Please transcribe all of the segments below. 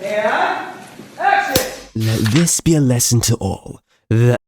And action! Let this be a lesson to all. That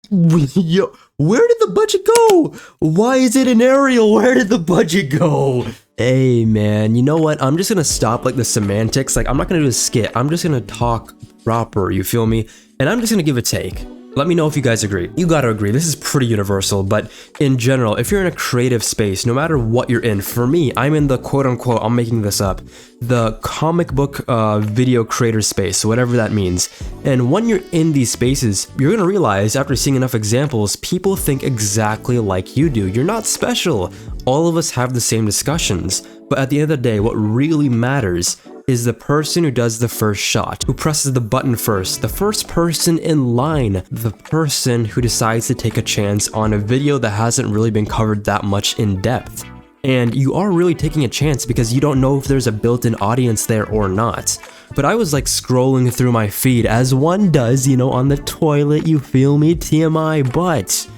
Yo, where did the budget go? Why is it an aerial? Where did the budget go? Hey man, you know what? I'm just gonna stop like the semantics. Like I'm not gonna do a skit. I'm just gonna talk proper, you feel me? And I'm just gonna give a take. Let me know if you guys agree. You gotta agree, this is pretty universal, but in general, if you're in a creative space, no matter what you're in, for me, I'm in the quote-unquote, I'm making this up, the comic book video creator space, whatever that means. And when you're in these spaces, you're gonna realize, after seeing enough examples, people think exactly like you do. You're not special. All of us have the same discussions. But at the end of the day, what really matters is the person who does the first shot, who presses the button first, the first person in line, the person who decides to take a chance on a video that hasn't really been covered that much in depth. And you are really taking a chance because you don't know if there's a built-in audience there or not. But I was like scrolling through my feed, as one does, you know, on the toilet, you feel me, TMI, but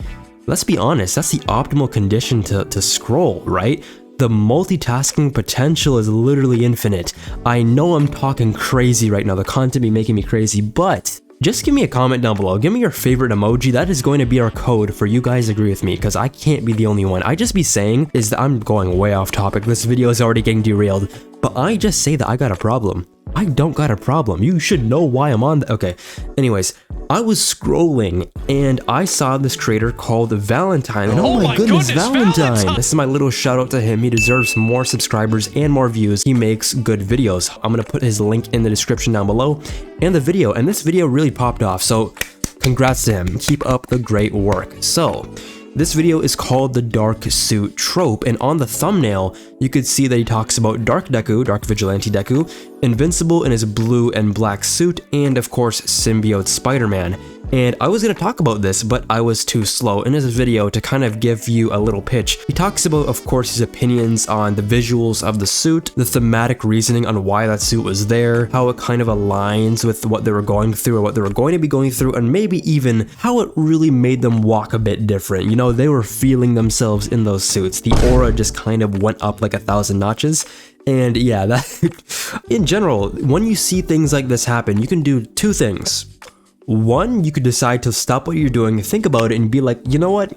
let's be honest, that's the optimal condition to scroll, right? The multitasking potential is literally infinite. I know I'm talking crazy right now, the content be making me crazy, but just give me a comment down below. Give me your favorite emoji. That is going to be our code for you guys agree with me, because I can't be the only one. I just be saying is that I'm going way off topic. This video is already getting derailed, but I just say that I got a problem. I don't got a problem. You should know why I'm on okay. Anyways, I was scrolling and I saw this creator called Valentine, and oh my goodness, Valentine! This is my little shout out to him. He deserves more subscribers and more views. He makes good videos. I'm gonna put his link in the description down below and the video, and this video really popped off, so congrats to him. Keep up the great work. So this video is called the Dark Suit Trope, and on the thumbnail, you could see that he talks about Dark Deku, Dark Vigilante Deku, Invincible in his blue and black suit, and of course, Symbiote Spider-Man. And I was going to talk about this, but I was too slow in this video to kind of give you a little pitch. He talks about, of course, his opinions on the visuals of the suit, the thematic reasoning on why that suit was there, how it kind of aligns with what they were going through or what they were going to be going through, and maybe even how it really made them walk a bit different. You know, they were feeling themselves in those suits. The aura just kind of went up like 1,000 notches. And yeah, that in general, when you see things like this happen, you can do two things. One, you could decide to stop what you're doing, think about it, and be like, you know what?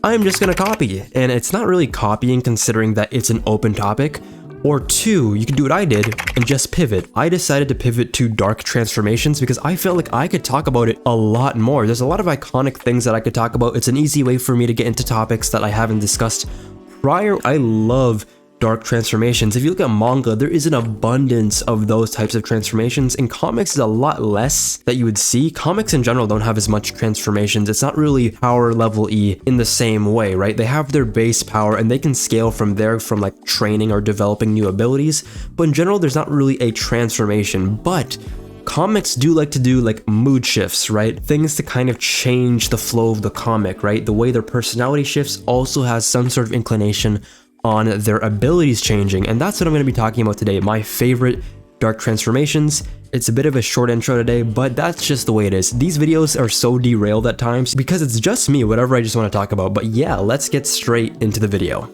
I'm just gonna copy. And it's not really copying considering that it's an open topic. Or two, you can do what I did and just pivot. I decided to pivot to dark transformations because I felt like I could talk about it a lot more. There's a lot of iconic things that I could talk about. It's an easy way for me to get into topics that I haven't discussed prior. I love dark transformations. If you look at manga, there is an abundance of those types of transformations. In comics, is a lot less that you would see. Comics in general don't have as much transformations. It's not really power level E in the same way, right? They have their base power and they can scale from there, from like training or developing new abilities. But in general, there's not really a transformation. But comics do like to do like mood shifts, right? Things to kind of change the flow of the comic, right? The way their personality shifts also has some sort of inclination on their abilities changing, and that's what I'm going to be talking about today. My favorite dark transformations. It's a bit of a short intro today, but that's just the way it is. These videos are so derailed at times because it's just me, whatever I just want to talk about. But yeah, let's get straight into the video.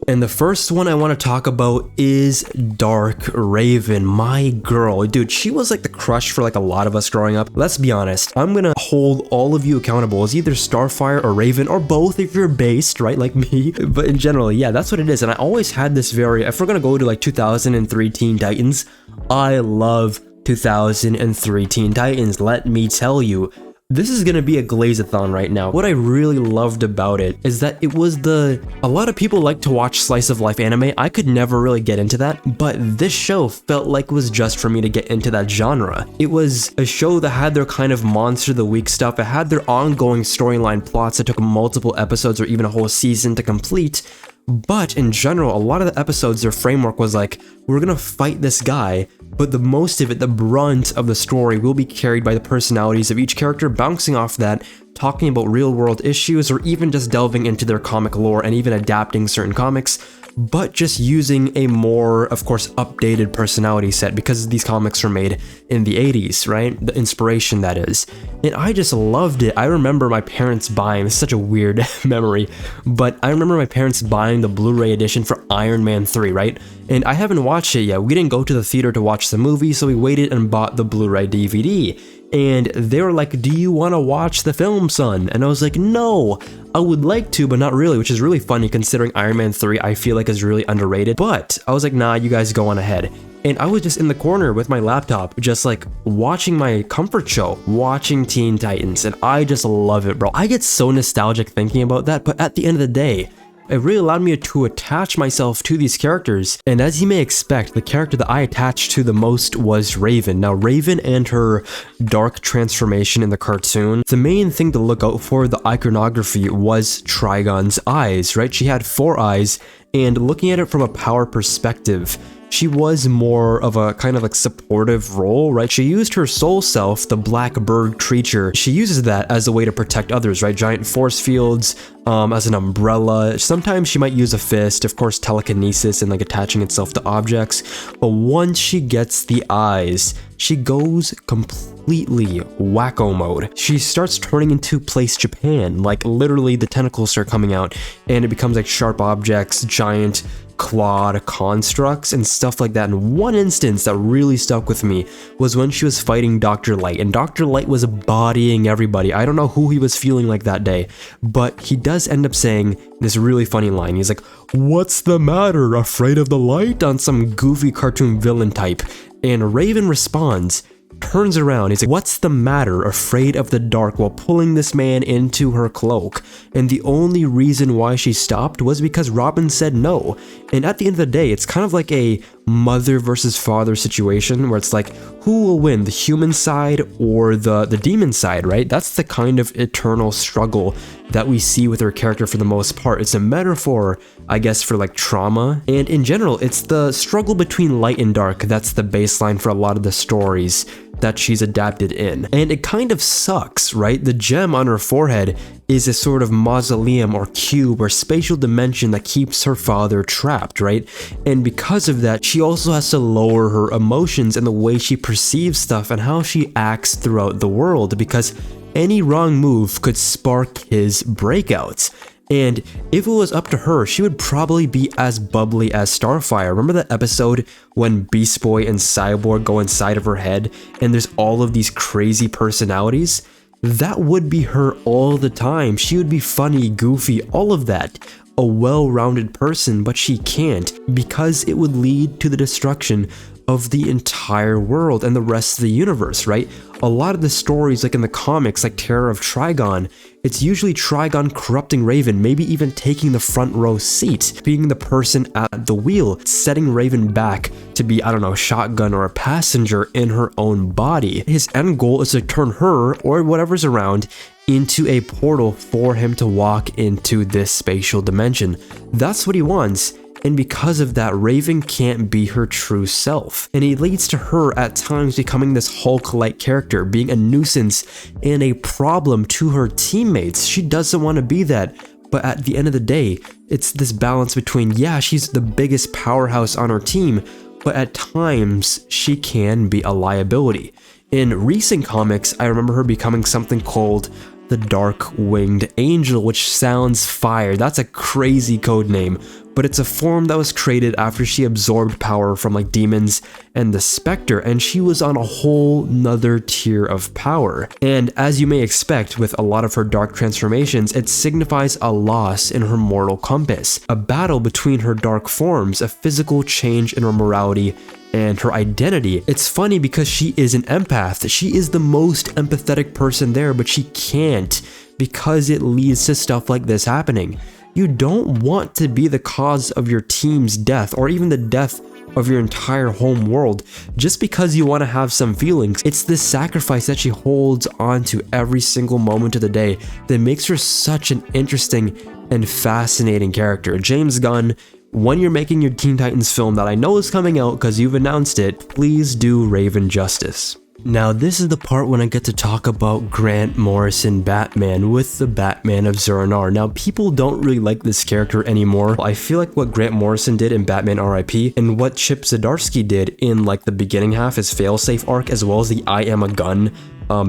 And the first one I want to talk about is Dark Raven, my girl. Dude, she was like the crush for like a lot of us growing up. Let's be honest, I'm gonna hold all of you accountable as either Starfire or Raven, or both if you're based, right, like me. But in general, yeah, that's what it is. And I always had this if we're gonna go to like 2003 Teen Titans, I love 2003 Teen Titans, let me tell you. This is gonna be a glaze-a-thon right now. What I really loved about it is that it was a lot of people like to watch slice of life anime. I could never really get into that, but this show felt like it was just for me to get into that genre. It was a show that had their kind of monster of the week stuff. It had their ongoing storyline plots that took multiple episodes or even a whole season to complete. But in general, a lot of the episodes, their framework was like, we're gonna fight this guy, but the most of it, the brunt of the story, will be carried by the personalities of each character, bouncing off that, talking about real world issues, or even just delving into their comic lore and even adapting certain comics. but just using a more, of course, updated personality set because these comics were made in the 80s, right? The inspiration, that is. And I just loved it. I remember my parents buying, it's such a weird memory, but I remember my parents buying the Blu-ray edition for Iron Man 3, right? And I haven't watched it yet. We didn't go to the theater to watch the movie, so we waited and bought the Blu-ray DVD. And they were like, do you want to watch the film, son? And I was like, no, I would like to, but not really, which is really funny considering Iron Man 3 I feel like is really underrated. But I was like, nah, you guys go on ahead. And I was just in the corner with my laptop, just like watching my comfort show, watching Teen Titans, and I just love it, bro. I get so nostalgic thinking about that, but at the end of the day, it really allowed me to attach myself to these characters, and as you may expect, the character that I attached to the most was Raven. Now, Raven and her dark transformation in the cartoon, the main thing to look out for, the iconography, was Trigon's eyes, right? She had 4 eyes, and looking at it from a power perspective, she was more of a kind of like supportive role, right? She used her soul self, the black bird creature. She uses that as a way to protect others, right? Giant force fields, as an umbrella. Sometimes she might use a fist, of course, telekinesis and like attaching itself to objects. But once she gets the eyes, she goes completely wacko mode. She starts turning into Place Japan, like literally the tentacles start coming out and it becomes like sharp objects, giant clawed constructs and stuff like that. And one instance that really stuck with me was when she was fighting Dr. Light, and Dr. Light was bodying everybody. I don't know who he was feeling like that day, but he does end up saying this really funny line. He's like, "What's the matter, afraid of the light?" on some goofy cartoon villain type. And Raven responds, turns around, he's like, "What's the matter, afraid of the dark?" while pulling this man into her cloak. And the only reason why she stopped was because Robin said no. And at the end of the day, it's kind of like a mother versus father situation where it's like, who will win, the human side or the demon side, right? That's the kind of eternal struggle that we see with her character for the most part. It's a metaphor, I guess, for like trauma. And in general, it's the struggle between light and dark that's the baseline for a lot of the stories that she's adapted in. And it kind of sucks, right? The gem on her forehead is a sort of mausoleum or cube or spatial dimension that keeps her father trapped, right? And because of that, she also has to lower her emotions and the way she perceives stuff and how she acts throughout the world, because any wrong move could spark his breakouts. And if it was up to her, she would probably be as bubbly as Starfire. Remember that episode when Beast Boy and Cyborg go inside of her head and there's all of these crazy personalities? That would be her all the time. She would be funny, goofy, all of that. A well-rounded person, but she can't because it would lead to the destruction of the entire world and the rest of the universe, right? A lot of the stories, like in the comics, like Terror of Trigon, it's usually Trigon corrupting Raven, maybe even taking the front row seat, being the person at the wheel, setting Raven back to be, I don't know, a shotgun or a passenger in her own body. His end goal is to turn her, or whatever's around, into a portal for him to walk into this spatial dimension. That's what he wants. And because of that, Raven can't be her true self. And it leads to her at times becoming this Hulk-like character, being a nuisance and a problem to her teammates. She doesn't want to be that. But at the end of the day, it's this balance between, yeah, she's the biggest powerhouse on her team, but at times she can be a liability. In recent comics, I remember her becoming something called the Dark-Winged Angel, which sounds fire. That's a crazy code name, but it's a form that was created after she absorbed power from like demons and the Spectre, and she was on a whole nother tier of power. And as you may expect with a lot of her dark transformations, it signifies a loss in her mortal compass, a battle between her dark forms, a physical change in her morality and her identity. It's funny because she is an empath. She is the most empathetic person there, but she can't because it leads to stuff like this happening. You don't want to be the cause of your team's death or even the death of your entire home world just because you want to have some feelings. It's this sacrifice that she holds on to every single moment of the day that makes her such an interesting and fascinating character. James Gunn, when you're making your Teen Titans film that I know is coming out because you've announced it, please do Raven justice. Now this is the part when I get to talk about Grant Morrison Batman with the Batman of Zur-En-Arrh. Now people don't really like this character anymore. I feel like what Grant Morrison did in Batman RIP and what Chip Zdarsky did in like the beginning half, his failsafe arc, as well as the I Am a Gun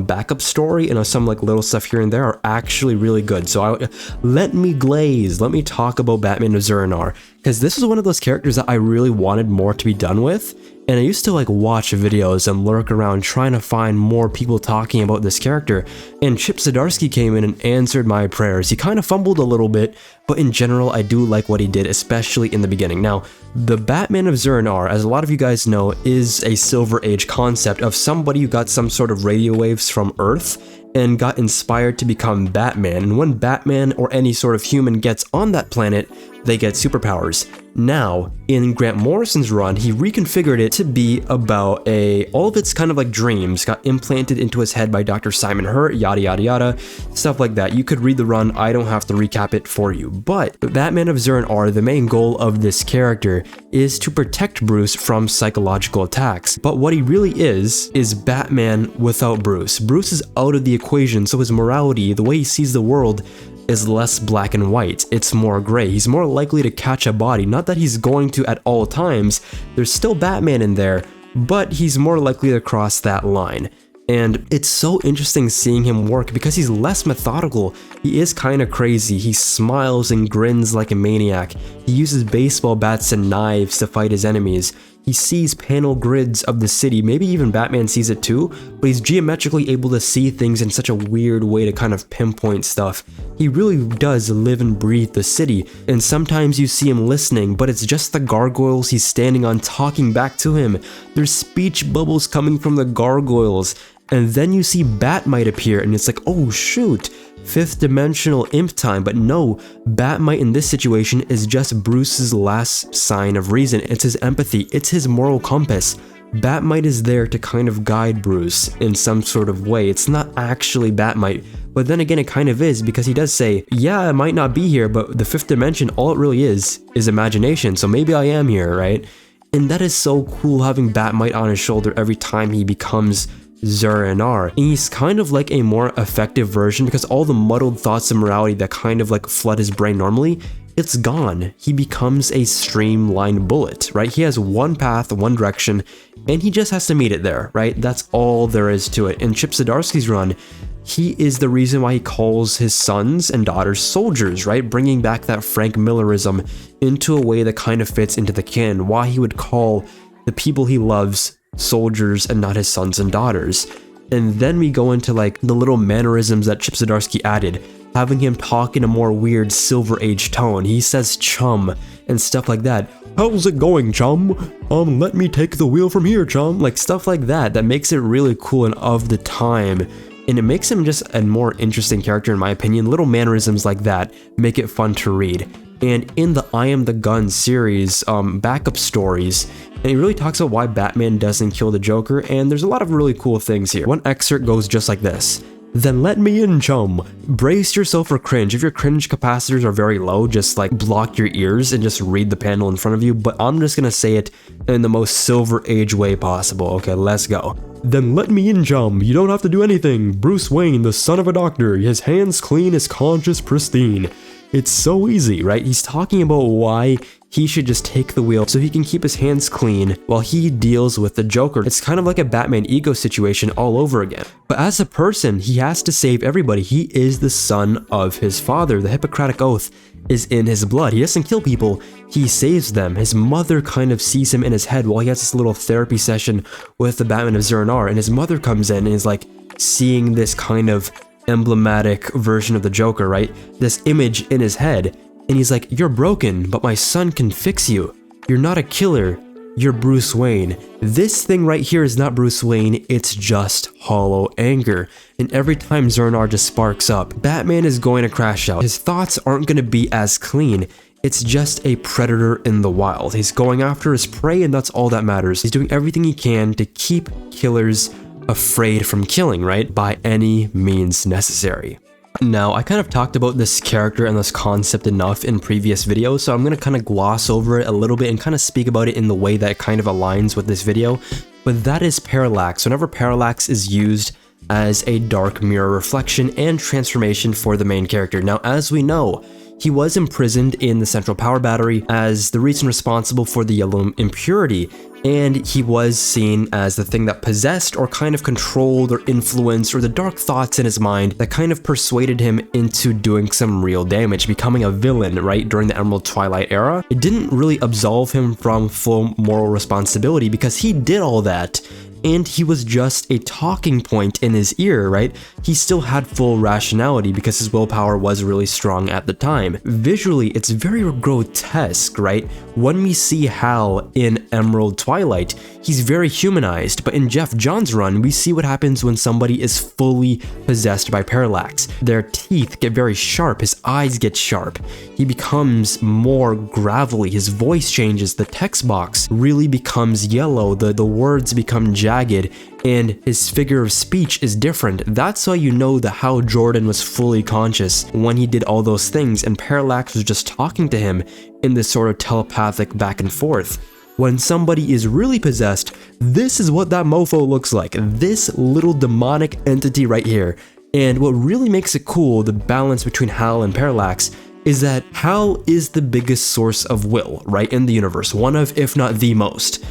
backup story and some like little stuff here and there are actually really good. So let me talk about Batman of Zur-En-Arrh, because this is one of those characters that I really wanted more to be done with. And I used to like watch videos and lurk around trying to find more people talking about this character, and Chip Zdarsky came in and answered my prayers. He kind of fumbled a little bit, but in general I do like what he did, especially in the beginning. Now, the Batman of Zur-En-Arrh, as a lot of you guys know, is a Silver Age concept of somebody who got some sort of radio waves from Earth and got inspired to become Batman, and when Batman or any sort of human gets on that planet, they get superpowers. Now, in Grant Morrison's run, he reconfigured it to be about all of its kind of like dreams got implanted into his head by Dr. Simon Hurt, yada yada yada, stuff like that. You could read the run, I don't have to recap it for you. But Batman of Zur-En-Arrh, the main goal of this character is to protect Bruce from psychological attacks. But what he really is Batman without Bruce. Bruce is out of the equation, so his morality, the way he sees the world, is less black and white. It's more gray. He's more likely to catch a body. Not that he's going to at all times. There's still Batman in there, but he's more likely to cross that line. And it's so interesting seeing him work because he's less methodical. He is kind of crazy. He smiles and grins like a maniac. He uses baseball bats and knives to fight his enemies. He sees panel grids of the city. Maybe even Batman sees it too, but he's geometrically able to see things in such a weird way to kind of pinpoint stuff. He really does live and breathe the city, and sometimes you see him listening, but it's just the gargoyles he's standing on talking back to him. There's speech bubbles coming from the gargoyles, and then you see Batmite appear, and it's like, oh shoot, fifth dimensional imp time. But no, Batmite in this situation is just Bruce's last sign of reason. It's his empathy, it's his moral compass. Batmite is there to kind of guide Bruce in some sort of way. It's not actually Batmite, but then again it kind of is, because he does say, yeah, I might not be here, but the fifth dimension, all it really is imagination, so maybe I am here, right? And that is so cool, having Batmite on his shoulder every time he becomes Zur-En-Arrh. And he's kind of like a more effective version, because all the muddled thoughts of morality that kind of like flood his brain normally, it's gone. He becomes a streamlined bullet, right? He has one path, one direction, and he just has to meet it there, right? That's all there is to it. In Chip Zdarsky's run, he is the reason why he calls his sons and daughters soldiers, right? Bringing back that Frank Millerism into a way that kind of fits into the canon, why he would call the people he loves soldiers and not his sons and daughters. And then we go into like the little mannerisms that Chip Zdarsky added, having him talk in a more weird Silver Age tone. He says chum and stuff like that. How's it going, chum? Let me take the wheel from here, chum. Like stuff like that, that makes it really cool and of the time. And it makes him just a more interesting character in my opinion. Little mannerisms like that make it fun to read. And in the I Am the Gun series, backup stories, and he really talks about why Batman doesn't kill the Joker, and there's a lot of really cool things here. One excerpt goes just like this. Then let me in, chum. Brace yourself for cringe. If your cringe capacitors are very low, just like block your ears and just read the panel in front of you, but I'm just gonna say it in the most Silver Age way possible. Okay, let's go. Then let me in, chum. You don't have to do anything. Bruce Wayne, the son of a doctor, his hands clean, his conscience pristine. It's so easy, right? He's talking about why he should just take the wheel so he can keep his hands clean while he deals with the Joker. It's kind of like a Batman ego situation all over again. But as a person, he has to save everybody. He is the son of his father. The Hippocratic Oath is in his blood. He doesn't kill people, he saves them. His mother kind of sees him in his head while he has this little therapy session with the Batman of Zur-En-Arrh, and his mother comes in and is like seeing this kind of emblematic version of the Joker, right? This image in his head, and he's like, you're broken, but my son can fix you. You're not a killer, you're Bruce Wayne. This thing right here is not Bruce Wayne, it's just hollow anger. And every time Zur-En-Arrh just sparks up, Batman is going to crash out. His thoughts aren't going to be as clean. It's just a predator in the wild. He's going after his prey, and that's all that matters. He's doing everything he can to keep killers afraid from killing, right? By any means necessary. Now, I kind of talked about this character and this concept enough in previous videos, so I'm going to kind of gloss over it a little bit and kind of speak about it in the way that kind of aligns with this video. but that is Parallax. Whenever Parallax is used as a dark mirror reflection and transformation for the main character. Now, as we know, he was imprisoned in the central power battery as the reason responsible for the yellow impurity, and he was seen as the thing that possessed or kind of controlled or influenced, or the dark thoughts in his mind that kind of persuaded him into doing some real damage, becoming a villain, right, during the Emerald Twilight era. It didn't really absolve him from full moral responsibility because he did all that, and he was just a talking point in his ear, right? He still had full rationality because his willpower was really strong at the time. Visually, it's very grotesque, right? When we see Hal in Emerald Twilight, he's very humanized, but in Geoff John's run, we see what happens when somebody is fully possessed by Parallax. Their teeth get very sharp, his eyes get sharp, he becomes more gravelly, his voice changes, the text box really becomes yellow, the words become jagged, and his figure of speech is different. That's how you know that Hal Jordan was fully conscious when he did all those things, and Parallax was just talking to him in this sort of telepathic back and forth. When somebody is really possessed, this is what that mofo looks like, this little demonic entity right here. And what really makes it cool, the balance between Hal and Parallax, is that Hal is the biggest source of will, right, in the universe, one of, if not the most.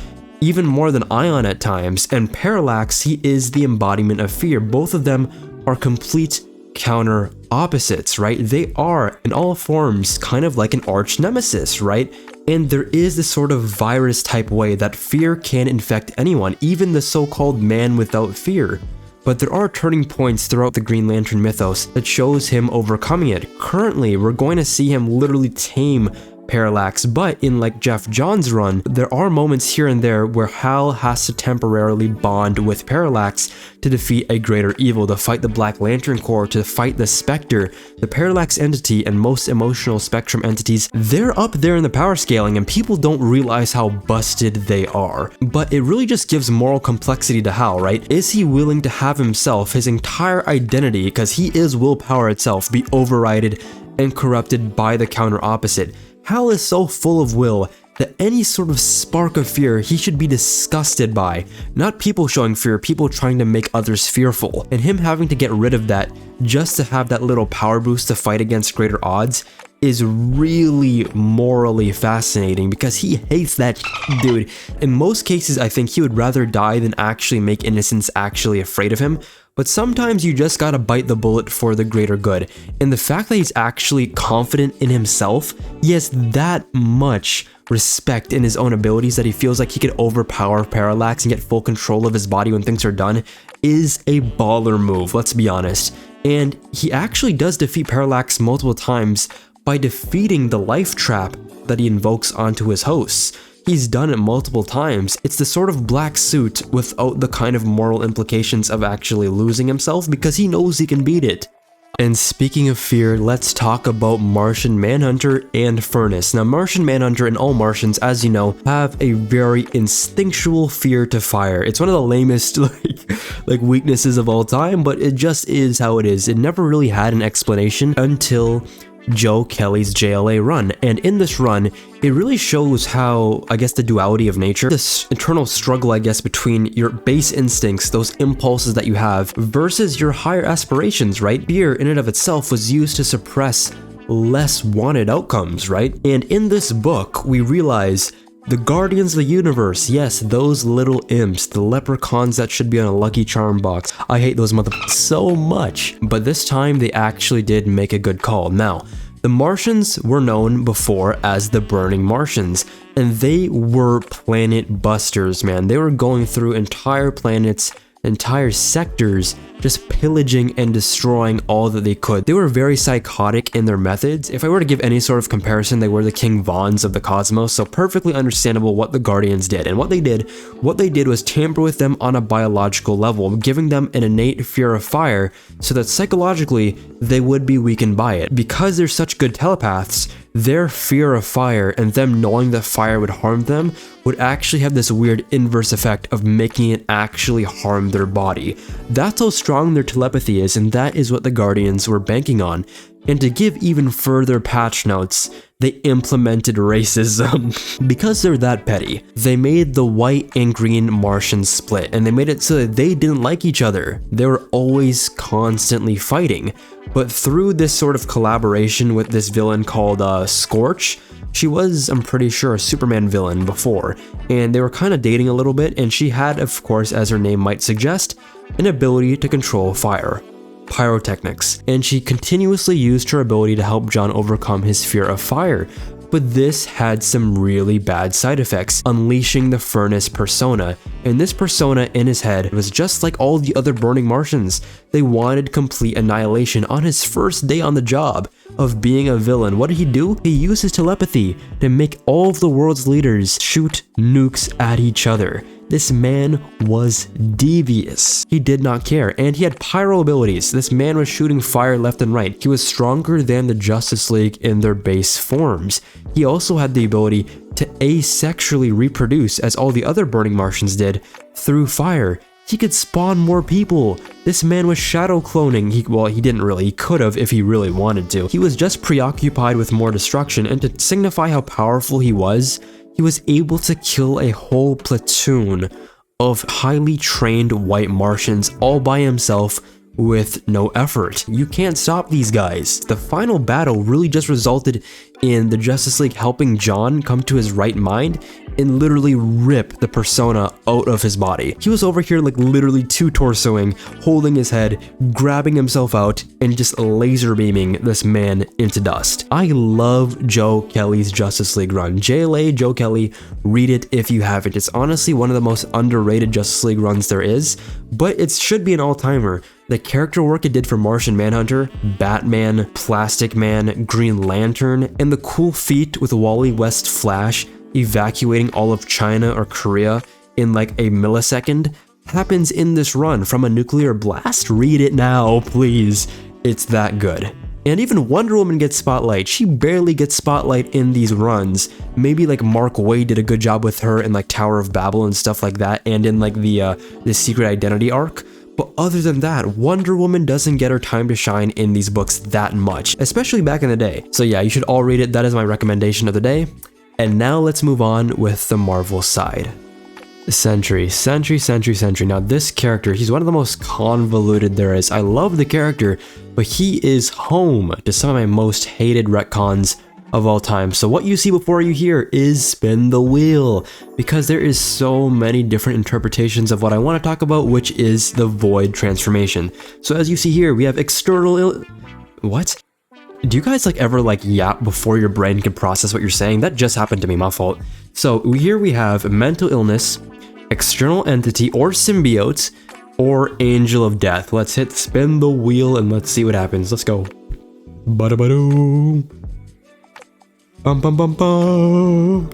Even more than Ion at times, and Parallax, he is the embodiment of fear. Both of them are complete counter opposites, right? They are, in all forms, kind of like an arch nemesis, right? And there is this sort of virus type way that fear can infect anyone, even the so-called man without fear. But there are turning points throughout the Green Lantern mythos that shows him overcoming it. Currently, we're going to see him literally tame Parallax, but in like Geoff John's run, there are moments here and there where Hal has to temporarily bond with Parallax to defeat a greater evil, to fight the Black Lantern Corps, to fight the Spectre. The Parallax entity and most emotional Spectrum entities, they're up there in the power scaling and people don't realize how busted they are. But it really just gives moral complexity to Hal, right? Is he willing to have himself, his entire identity, because he is willpower itself, be overridden and corrupted by the counter opposite? Hal is so full of will that any sort of spark of fear he should be disgusted by. Not people showing fear, people trying to make others fearful. And him having to get rid of that just to have that little power boost to fight against greater odds is really morally fascinating because he hates that dude. In most cases, I think he would rather die than actually make innocents actually afraid of him. But sometimes you just gotta bite the bullet for the greater good. And the fact that he's actually confident in himself, he has that much respect in his own abilities that he feels like he could overpower Parallax and get full control of his body when things are done, is a baller move, let's be honest. And he actually does defeat Parallax multiple times by defeating the life trap that he invokes onto his hosts. He's done it multiple times. It's the sort of black suit without the kind of moral implications of actually losing himself because he knows he can beat it. And speaking of fear, let's talk about Martian Manhunter and Fernus. Now, Martian Manhunter and all Martians, as you know, have a very instinctual fear to fire. It's one of the lamest like weaknesses of all time, but it just is how it is. It never really had an explanation until Joe Kelly's JLA run, and in this run it really shows how, I guess, the duality of nature, this eternal struggle, I guess, between your base instincts, those impulses that you have, versus your higher aspirations, right? Fear in and of itself was used to suppress less wanted outcomes, right? And in this book we realize the Guardians of the Universe, yes, those little imps, the leprechauns that should be on a Lucky Charm box. I hate those motherfuckers so much. But this time they actually did make a good call. Now, the Martians were known before as the Burning Martians, and they were planet busters, man. They were going through entire planets, entire sectors, just pillaging and destroying all that they could. They were very psychotic in their methods. If I were to give any sort of comparison, they were the King Vons of the cosmos, so perfectly understandable what the Guardians did. And what they did was tamper with them on a biological level, giving them an innate fear of fire so that psychologically they would be weakened by it. Because they're such good telepaths, their fear of fire and them knowing that fire would harm them would actually have this weird inverse effect of making it actually harm their body. That's how strong strong their telepathy is, and that is what the Guardians were banking on. And to give even further patch notes, they implemented racism. Because they're that petty, they made the white and green Martians split, and they made it so that they didn't like each other. They were always constantly fighting. But through this sort of collaboration with this villain called Scorch, she was, I'm pretty sure, a Superman villain before, and they were kind of dating a little bit, and she had, of course, as her name might suggest, an ability to control fire. Pyrotechnics, and she continuously used her ability to help John overcome his fear of fire. But this had some really bad side effects, unleashing the Fernus persona, and this persona in his head was just like all the other burning Martians. They wanted complete annihilation on his first day on the job of being a villain. What did he do? He used his telepathy to make all of the world's leaders shoot nukes at each other. This man was devious. He did not care, and he had pyro abilities. This man was shooting fire left and right. He was stronger than the Justice League in their base forms. He also had the ability to asexually reproduce, as all the other burning Martians did, through fire. He could spawn more people. This man was shadow cloning. He didn't really. He could have if he really wanted to. He was just preoccupied with more destruction, and to signify how powerful he was able to kill a whole platoon of highly trained white Martians all by himself with no effort. You can't stop these guys. The final battle really just resulted in the Justice League helping John come to his right mind and literally rip the persona out of his body. He was over here like literally two-torsoing, holding his head, grabbing himself out, and just laser beaming this man into dust. I love Joe Kelly's Justice League run. JLA, Joe Kelly, read it if you haven't. It's honestly one of the most underrated Justice League runs there is, but it should be an all-timer. The character work it did for Martian Manhunter, Batman, Plastic Man, Green Lantern, and the cool feat with Wally West Flash evacuating all of China or Korea in like a millisecond happens in this run from a nuclear blast. Read it now, please. It's that good. And even Wonder Woman gets spotlight. She barely gets spotlight in these runs. Maybe like Mark Waid did a good job with her in like Tower of Babel and stuff like that, and in like the Secret Identity arc. But other than that, Wonder Woman doesn't get her time to shine in these books that much, especially back in the day. So yeah, you should all read it. That is my recommendation of the day. And now let's move on with the Marvel side. Sentry. Now this character, he's one of the most convoluted there is. I love the character, but he is home to some of my most hated retcons of all time. So what you see before you hear is spin the wheel, because there is so many different interpretations of what I want to talk about, which is the Void transformation. So as you see here, we have external What? Do you guys like ever like yap before your brain can process what you're saying? That just happened to me, my fault. So here we have mental illness, external entity or symbiote, or angel of death. Let's hit spin the wheel and let's see what happens. Let's go. Ba-da-ba-doo. Bum.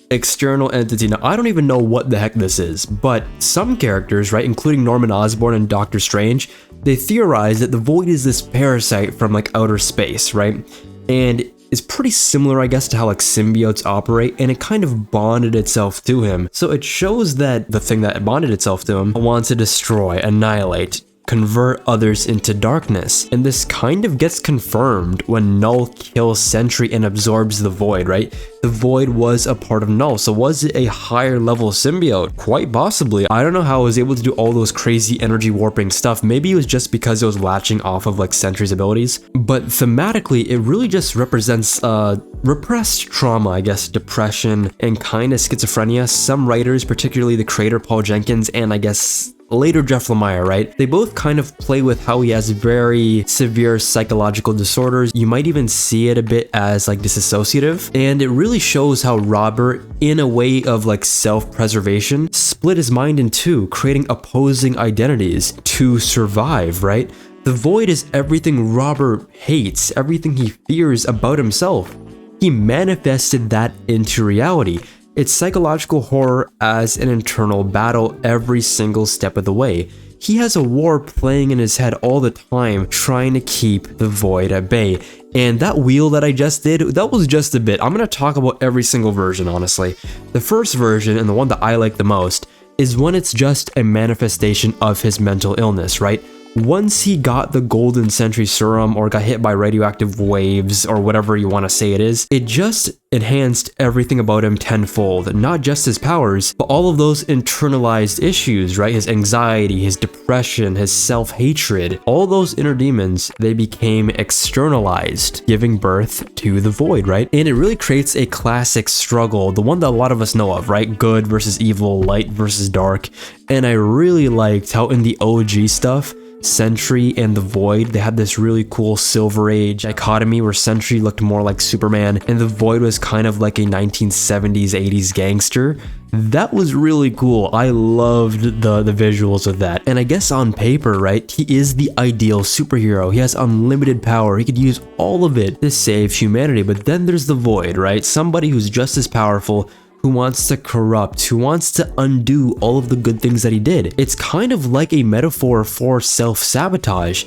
External entity. Now, I don't even know what the heck this is, but some characters, right, including Norman Osborn and Doctor Strange, they theorize that the Void is this parasite from like outer space, right? And it's pretty similar, I guess, to how like symbiotes operate, and it kind of bonded itself to him. So it shows that the thing that bonded itself to him wants to destroy, annihilate, convert others into darkness. And this kind of gets confirmed when Null kills Sentry and absorbs the Void, right? The Void was a part of Null, so was it a higher level symbiote? Quite possibly. I don't know how it was able to do all those crazy energy warping stuff. Maybe it was just because it was latching off of like Sentry's abilities. But thematically, it really just represents repressed trauma, I guess, depression, and kind of schizophrenia. Some writers, particularly the creator Paul Jenkins, and I guess later Jeff Lemire, right? They both kind of play with how he has very severe psychological disorders. You might even see it a bit as like disassociative. And it really shows how Robert, in a way of like self-preservation, split his mind in two, creating opposing identities to survive, right? The Void is everything Robert hates, everything he fears about himself. He manifested that into reality. It's psychological horror as an internal battle every single step of the way. He has a war playing in his head all the time, trying to keep the Void at bay. And that wheel that I just did, that was just a bit. I'm going to talk about every single version, honestly. The first version, and the one that I like the most, is when it's just a manifestation of his mental illness, right? Once he got the golden Sentry serum or got hit by radioactive waves or whatever you want to say it is, it just enhanced everything about him tenfold. Not just his powers, but all of those internalized issues, right? His anxiety, his depression, his self-hatred, all those inner demons, they became externalized, giving birth to the Void, right? And it really creates a classic struggle, the one that a lot of us know of, right? Good versus evil, light versus dark. And I really liked how in the OG stuff, Sentry and the Void, they had this really cool Silver Age dichotomy where Sentry looked more like Superman and the Void was kind of like a 1970s, 80s gangster. That was really cool. I loved the visuals of that. And I guess on paper, right, he is the ideal superhero. He has unlimited power. He could use all of it to save humanity. But then there's the Void, right? Somebody who's just as powerful, who wants to corrupt, who wants to undo all of the good things that he did. It's kind of like a metaphor for self-sabotage.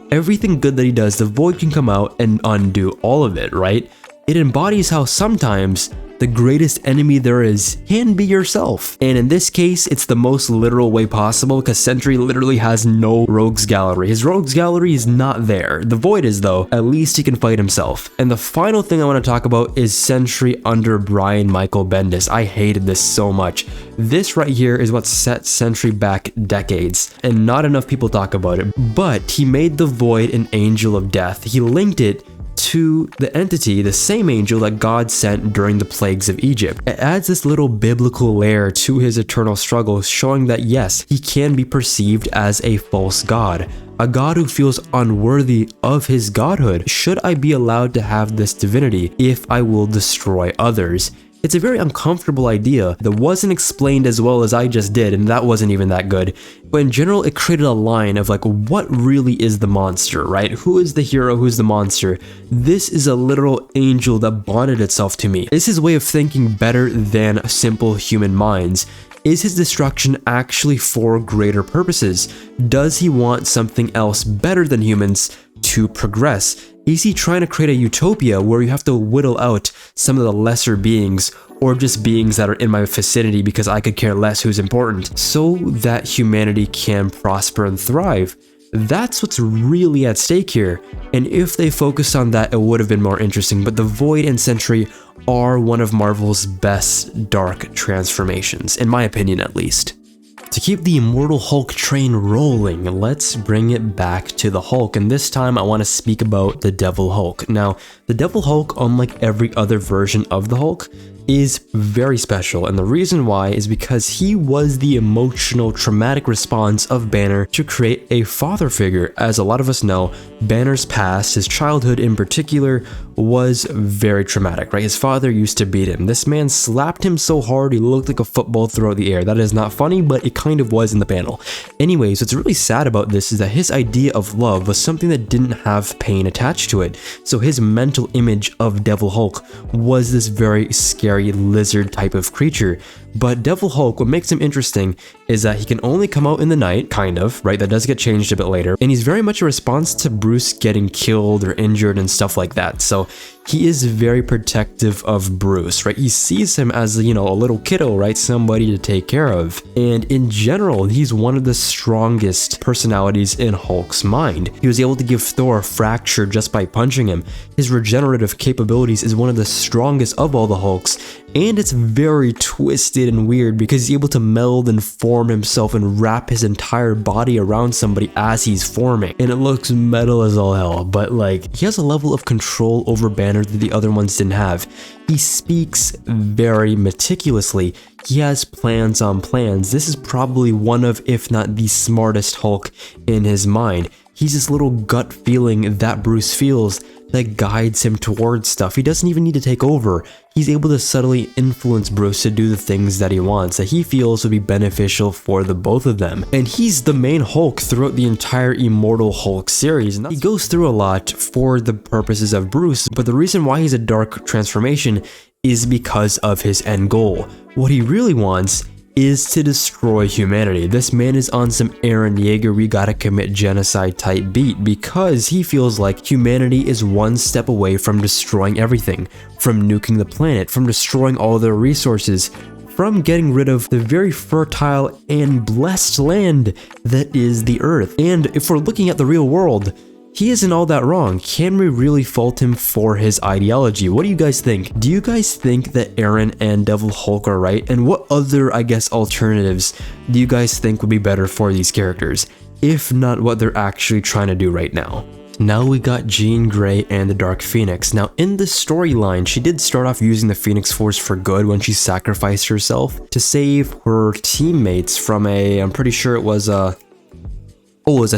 Everything good that he does, the Void can come out and undo all of it, right? It embodies how sometimes the greatest enemy there is can be yourself. And in this case, it's the most literal way possible because Sentry literally has no rogues gallery. His rogues gallery is not there. The Void is though. At least he can fight himself. And the final thing I want to talk about is Sentry under Brian Michael Bendis. I hated this so much. This right here is what set Sentry back decades, and not enough people talk about it. But he made the Void an angel of death. He linked it to the entity, the same angel that God sent during the plagues of Egypt. It adds this little biblical layer to his eternal struggle, showing that yes, he can be perceived as a false god, a god who feels unworthy of his godhood. Should I be allowed to have this divinity if I will destroy others? It's a very uncomfortable idea that wasn't explained as well as I just did, and that wasn't even that good. But in general, it created a line of like, what really is the monster, right? Who is the hero? Who's the monster? This is a literal angel that bonded itself to me. Is his way of thinking better than simple human minds? Is his destruction actually for greater purposes? Does he want something else better than humans to progress? Is he trying to create a utopia where you have to whittle out some of the lesser beings, or just beings that are in my vicinity because I could care less who's important, so that humanity can prosper and thrive? That's what's really at stake here, and if they focused on that, it would have been more interesting. But the Void and Sentry are one of Marvel's best dark transformations, in my opinion at least. To keep the Immortal Hulk train rolling, let's bring it back to the Hulk, and this time I want to speak about the Devil Hulk. Now, the Devil Hulk, unlike every other version of the Hulk, is very special, and the reason why is because he was the emotional, traumatic response of Banner to create a father figure. As a lot of us know, Banner's past, his childhood in particular, was very traumatic, right? His father used to beat him. This man slapped him so hard he looked like a football throughout the air. That is not funny, but it kind of was in the panel. Anyways, what's really sad about this is that his idea of love was something that didn't have pain attached to it. So his mental image of Devil Hulk was this very scary lizard type of creature. But Devil Hulk, what makes him interesting is that he can only come out in the night, kind of, right? That does get changed a bit later. And he's very much a response to Bruce getting killed or injured and stuff like that. So he is very protective of Bruce, right? He sees him as, you know, a little kiddo, right? Somebody to take care of. And in general, he's one of the strongest personalities in Hulk's mind. He was able to give Thor a fracture just by punching him. His regenerative capabilities is one of the strongest of all the Hulks. And it's very twisted and weird because he's able to meld and form himself and wrap his entire body around somebody as he's forming. And it looks metal as all hell, but like, he has a level of control over Banner that the other ones didn't have. He speaks very meticulously. He has plans on plans. This is probably one of, if not the smartest Hulk in his mind. He's this little gut feeling that Bruce feels that guides him towards stuff. He doesn't even need to take over. He's able to subtly influence Bruce to do the things that he wants, that he feels would be beneficial for the both of them. And he's the main Hulk throughout the entire Immortal Hulk series. And he goes through a lot for the purposes of Bruce, but the reason why he's a dark transformation is because of his end goal. What he really wants is to destroy humanity. This man is on some Eren Yeager, we gotta commit genocide type beat, because he feels like humanity is one step away from destroying everything, from nuking the planet, from destroying all their resources, from getting rid of the very fertile and blessed land that is the Earth. And if we're looking at the real world, he isn't all that wrong. Can we really fault him for his ideology? What do you guys think? Do you guys think that Aaron and Devil Hulk are right? And what other, I guess, alternatives do you guys think would be better for these characters, if not what they're actually trying to do right now? Now we got Jean Grey and the Dark Phoenix. Now in the storyline, she did start off using the Phoenix Force for good when she sacrificed herself to save her teammates from I'm pretty sure it was a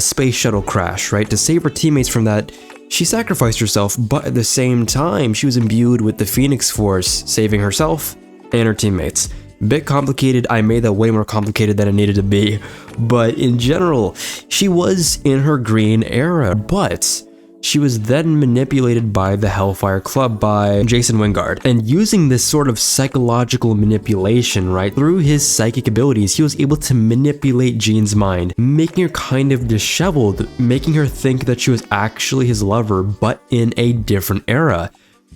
space shuttle crash, right? To save her teammates from that, she sacrificed herself, but at the same time, she was imbued with the Phoenix Force, saving herself and her teammates. Bit complicated. I made that way more complicated than it needed to be, but in general, she was in her green era, but she was then manipulated by the Hellfire Club, by Jason Wingard. And using this sort of psychological manipulation, right, through his psychic abilities, he was able to manipulate Jean's mind, making her kind of disheveled, making her think that she was actually his lover, but in a different era.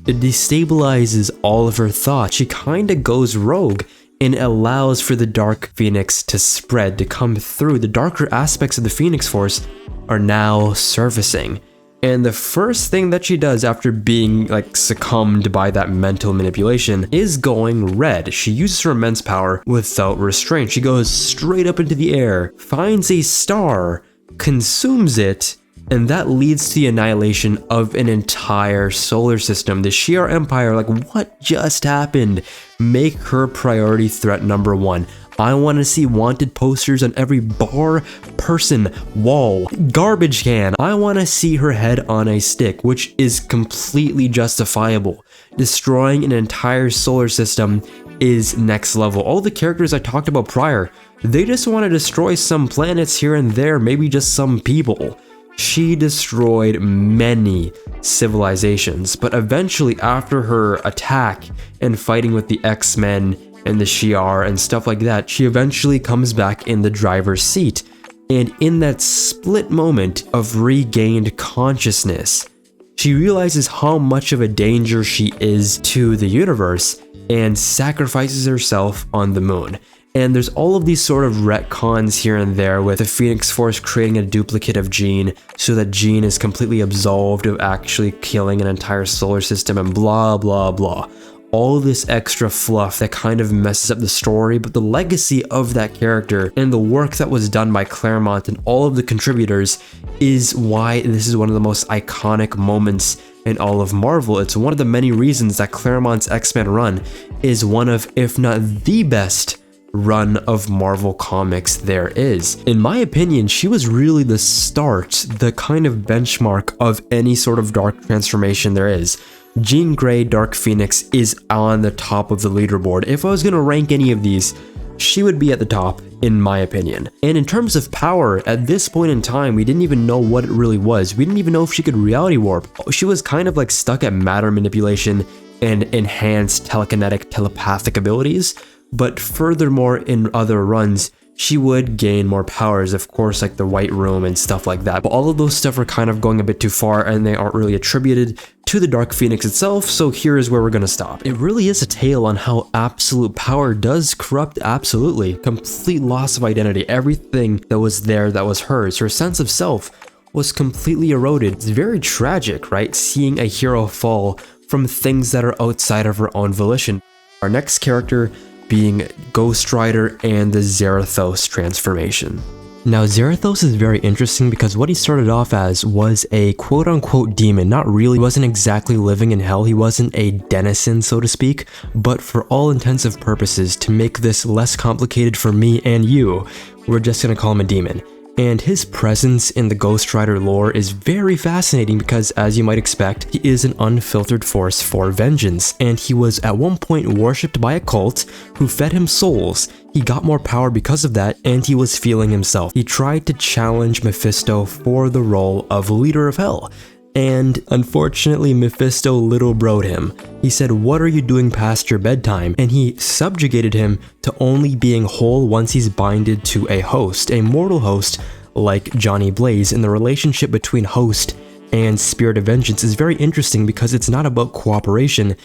It destabilizes all of her thoughts. She kind of goes rogue and allows for the Dark Phoenix to spread, to come through. The darker aspects of the Phoenix Force are now surfacing. And the first thing that she does after being succumbed by that mental manipulation is going red. She uses her immense power without restraint. She goes straight up into the air, finds a star, consumes it, and that leads to the annihilation of an entire solar system. The Shi'ar Empire, what just happened? Make her priority threat number one. I want to see wanted posters on every bar, person, wall, garbage can. I want to see her head on a stick, which is completely justifiable. Destroying an entire solar system is next level. All the characters I talked about prior, they just want to destroy some planets here and there, maybe just some people. She destroyed many civilizations, but eventually after her attack and fighting with the X-Men and the Shi'ar and stuff like that, she eventually comes back in the driver's seat. And in that split moment of regained consciousness, she realizes how much of a danger she is to the universe and sacrifices herself on the moon. And there's all of these sort of retcons here and there with the Phoenix Force creating a duplicate of Jean so that Jean is completely absolved of actually killing an entire solar system and blah blah blah. All this extra fluff that kind of messes up the story, but the legacy of that character and the work that was done by Claremont and all of the contributors is why this is one of the most iconic moments in all of Marvel. It's one of the many reasons that Claremont's X-Men run is one of, if not the best run of Marvel comics there is. In my opinion, she was really the start, the kind of benchmark of any sort of dark transformation there is. Jean Grey, Dark Phoenix is on the top of the leaderboard. If I was going to rank any of these, she would be at the top, in my opinion. And in terms of power, at this point in time, we didn't even know what it really was. We didn't even know if she could reality warp. She was kind of stuck at matter manipulation and enhanced telekinetic, telepathic abilities. But furthermore, in other runs, she would gain more powers, of course, like the White Room and stuff like that. But all of those stuff are kind of going a bit too far and they aren't really attributed to the Dark Phoenix itself, so here is where we're gonna stop. It really is a tale on how absolute power does corrupt absolutely. Complete loss of identity. Everything that was there that was hers, her sense of self, was completely eroded. It's very tragic, right? Seeing a hero fall from things that are outside of her own volition. Our next character being Ghost Rider and the Zarathos transformation. Now, Zarathos is very interesting because what he started off as was a quote-unquote demon. Not really, he wasn't exactly living in hell, he wasn't a denizen, so to speak, but for all intensive purposes, to make this less complicated for me and you, we're just gonna call him a demon. And his presence in the Ghost Rider lore is very fascinating because, as you might expect, he is an unfiltered force for vengeance, and he was at one point worshipped by a cult who fed him souls. He got more power because of that, and he was feeling himself. He tried to challenge Mephisto for the role of leader of hell. And unfortunately, Mephisto little broed him. He said, "What are you doing past your bedtime?" And he subjugated him to only being whole once he's binded to a host, a mortal host like Johnny Blaze. And the relationship between host and Spirit of Vengeance is very interesting because it's not about cooperation,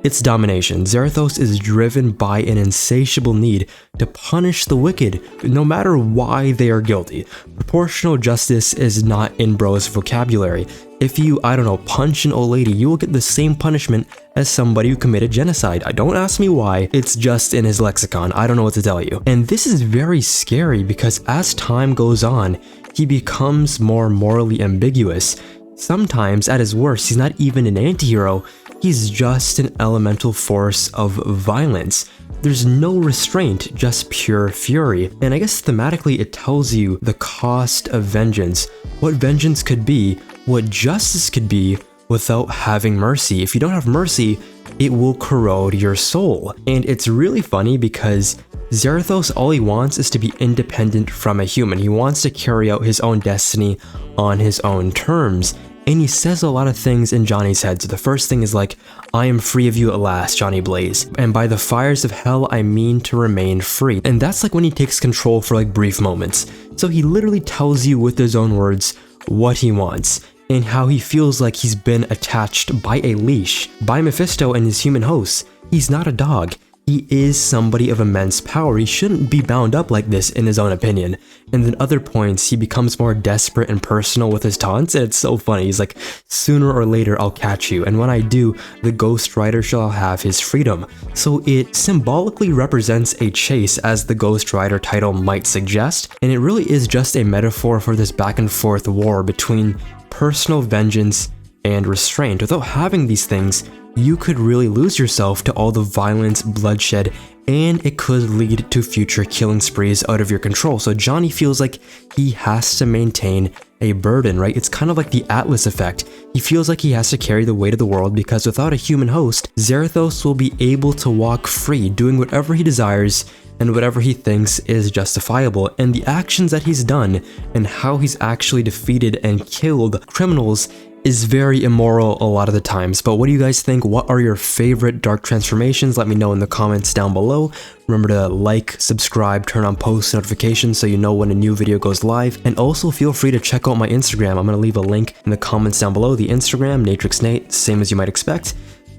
It's domination. Zarathos is driven by an insatiable need to punish the wicked, no matter why they are guilty. Proportional justice is not in bro's vocabulary. If you, I don't know, punch an old lady, you will get the same punishment as somebody who committed genocide. Don't ask me why, it's just in his lexicon. I don't know what to tell you. And this is very scary because as time goes on, he becomes more morally ambiguous. Sometimes, at his worst, he's not even an antihero, he's just an elemental force of violence. There's no restraint, just pure fury. And I guess thematically it tells you the cost of vengeance, what vengeance could be, what justice could be without having mercy. If you don't have mercy, it will corrode your soul. And it's really funny because Zarathos, all he wants is to be independent from a human. He wants to carry out his own destiny on his own terms. And he says a lot of things in Johnny's head. So the first thing is like, I am free of you at last, Johnny Blaze. And by the fires of hell, I mean to remain free. And that's like when he takes control for like brief moments. So he literally tells you with his own words what he wants and how he feels like he's been attached by a leash by Mephisto and his human hosts. He's not a dog. He is somebody of immense power. He shouldn't be bound up like this in his own opinion. And then other points, he becomes more desperate and personal with his taunts, and it's so funny. He's like, sooner or later I'll catch you, and when I do, the Ghost Rider shall have his freedom. So it symbolically represents a chase, as the Ghost Rider title might suggest, and it really is just a metaphor for this back and forth war between personal vengeance and restraint. Without having these things, you could really lose yourself to all the violence, bloodshed, and it could lead to future killing sprees out of your control. So Johnny feels like he has to maintain a burden, right? It's kind of like the Atlas effect. He feels like he has to carry the weight of the world because without a human host, Zarathos will be able to walk free, doing whatever he desires and whatever he thinks is justifiable. And the actions that he's done and how he's actually defeated and killed criminals is very immoral a lot of the times. But what do you guys think? What are your favorite dark transformations? Let me know in the comments down below. Remember to like, subscribe, turn on post notifications so you know when a new video goes live. And also feel free to check out my Instagram. I'm going to leave a link in the comments down below. The Instagram, NatrixNate, same as you might expect.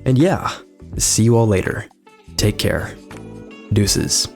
And yeah, see you all later. Take care. Deuces.